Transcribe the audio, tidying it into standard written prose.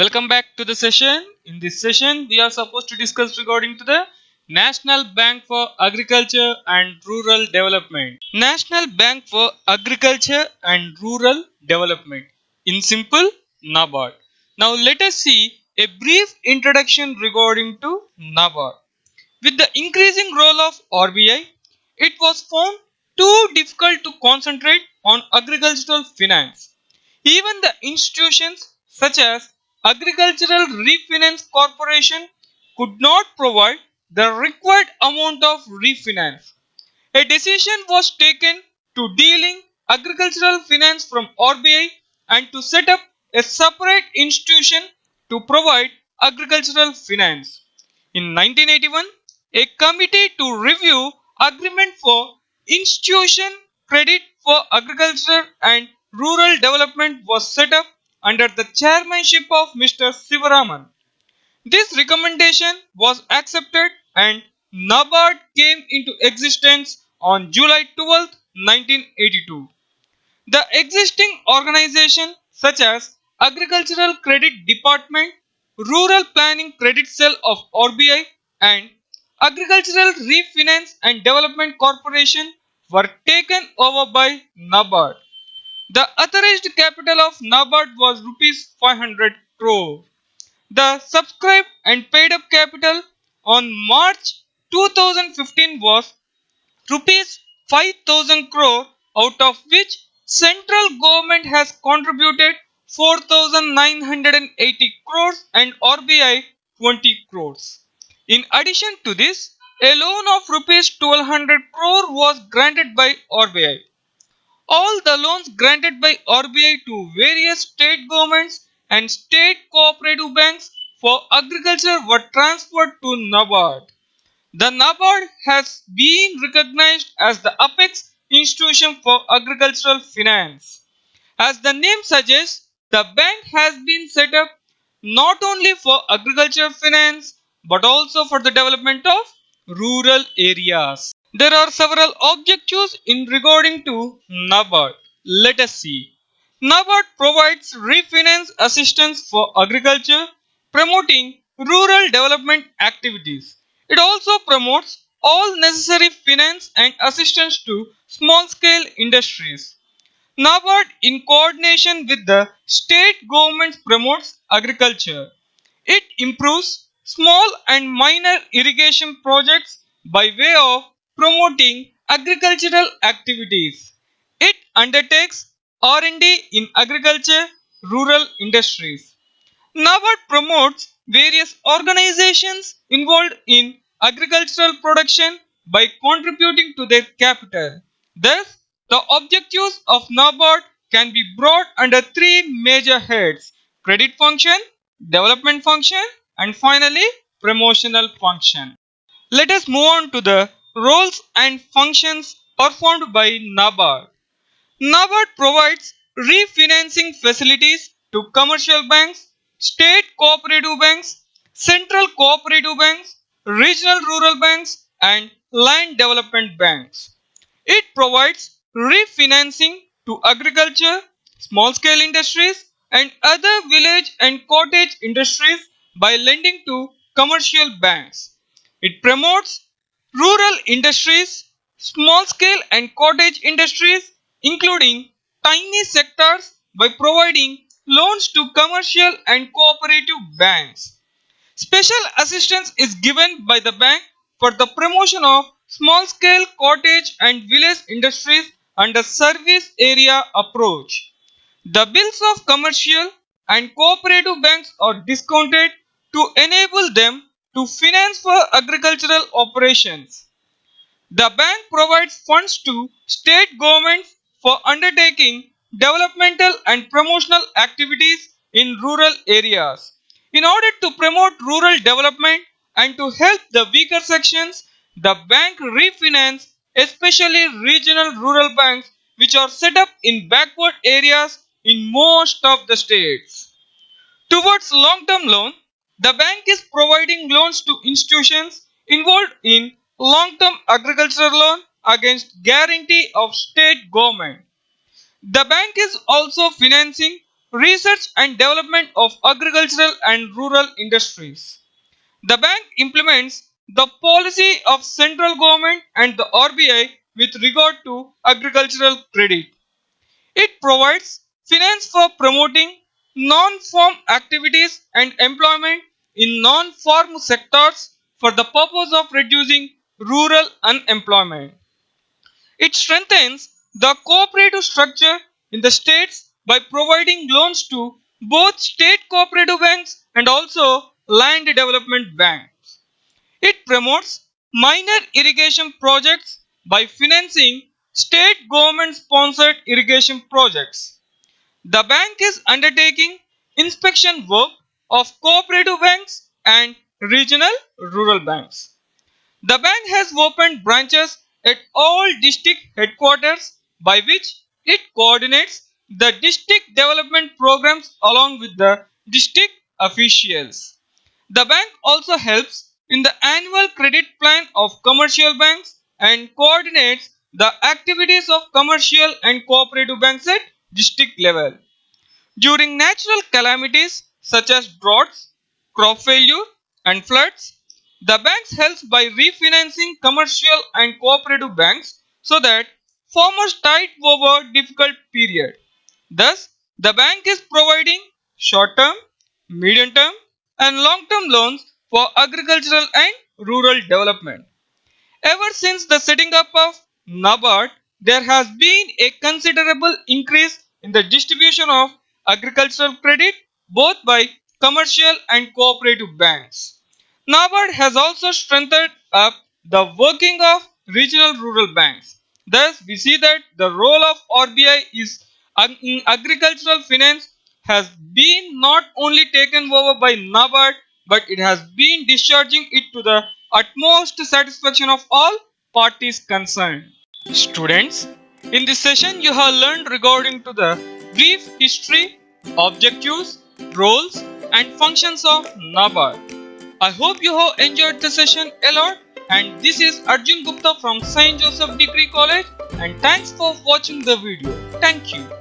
Welcome back to the session. In this session, we are supposed to discuss regarding to the National Bank for Agriculture and Rural Development. National Bank for Agriculture and Rural Development. In simple, NABARD. Now let us see a brief introduction regarding to NABARD. With the increasing role of RBI, it was found too difficult to concentrate on agricultural finance. Even the institutions such as Agricultural Refinance Corporation could not provide the required amount of refinance. A decision was taken to dealing agricultural finance from RBI and to set up a separate institution to provide agricultural finance. In 1981, a committee to review agreement for institution credit for agriculture and rural development was set up under the chairmanship of Mr. Sivaraman. This recommendation was accepted and NABARD came into existence on July 12, 1982. The existing organization such as Agricultural Credit Department, Rural Planning Credit Cell of RBI and Agricultural Refinance and Development Corporation were taken over by NABARD. The authorized capital of NABARD was rupees 500 crore. The subscribed and paid up capital on March 2015 was rupees 5,000 crore, out of which central government has contributed 4,980 crores and RBI 20 crores. In addition to this, a loan of rupees 1200 crore was granted by RBI. All the loans granted by RBI to various state governments and state cooperative banks for agriculture were transferred to NABARD. The NABARD has been recognized as the apex institution for agricultural finance. As the name suggests, the bank has been set up not only for agricultural finance but also for the development of rural areas. There are several objectives in regarding to NABARD. Let us see. NABARD provides refinance assistance for agriculture, promoting rural development activities. It also promotes all necessary finance and assistance to small scale industries. NABARD, in coordination with the state governments, promotes agriculture. It improves small and minor irrigation projects by way of promoting agricultural activities. It undertakes R&D in agriculture, rural industries. NABARD promotes various organizations involved in agricultural production by contributing to their capital. Thus, the objectives of NABARD can be brought under three major heads: credit function, development function, and finally promotional function. Let us move on to the roles and functions performed by NABARD. NABARD provides refinancing facilities to commercial banks, state cooperative banks, central cooperative banks, regional rural banks, and land development banks. It provides refinancing to agriculture, small scale industries, and other village and cottage industries by lending to commercial banks. It promotes rural industries, small scale and cottage industries, including tiny sectors, by providing loans to commercial and cooperative banks. Special assistance is given by the bank for the promotion of small scale cottage and village industries under service area approach. The bills of commercial and cooperative banks are discounted to enable them to finance for agricultural operations. The bank provides funds to state governments for undertaking developmental and promotional activities in rural areas. In order to promote rural development and to help the weaker sections, the bank refinance especially regional rural banks which are set up in backward areas in most of the states. Towards long-term loan, the bank is providing loans to institutions involved in long-term agricultural loan against guarantee of state government. The bank is also financing research and development of agricultural and rural industries. The bank implements the policy of central government and the RBI with regard to agricultural credit. It provides finance for promoting non-farm activities and employment in non-farm sectors for the purpose of reducing rural unemployment. It strengthens the cooperative structure in the states by providing loans to both state cooperative banks and also land development banks. It promotes minor irrigation projects by financing state government sponsored irrigation projects. The bank is undertaking inspection work of cooperative banks and regional rural banks. The bank has opened branches at all district headquarters by which it coordinates the district development programs along with the district officials. The bank also helps in the annual credit plan of commercial banks and coordinates the activities of commercial and cooperative banks at district level. During natural calamities such as droughts, crop failure, and floods, the banks helps by refinancing commercial and cooperative banks so that farmers tide over difficult period. Thus, the bank is providing short-term, medium-term, and long-term loans for agricultural and rural development. Ever since the setting up of NABARD, there has been a considerable increase in the distribution of agricultural credit both by commercial and cooperative banks. NABARD has also strengthened up the working of regional rural banks. Thus, we see that the role of RBI is in agricultural finance has been not only taken over by NABARD but it has been discharging it to the utmost satisfaction of all parties concerned. Students, in this session you have learned regarding to the brief history, objectives, roles and functions of NABARD. I hope you have enjoyed the session a lot and this is Arjun Gupta from St. Joseph Degree College and thanks for watching the video. Thank you.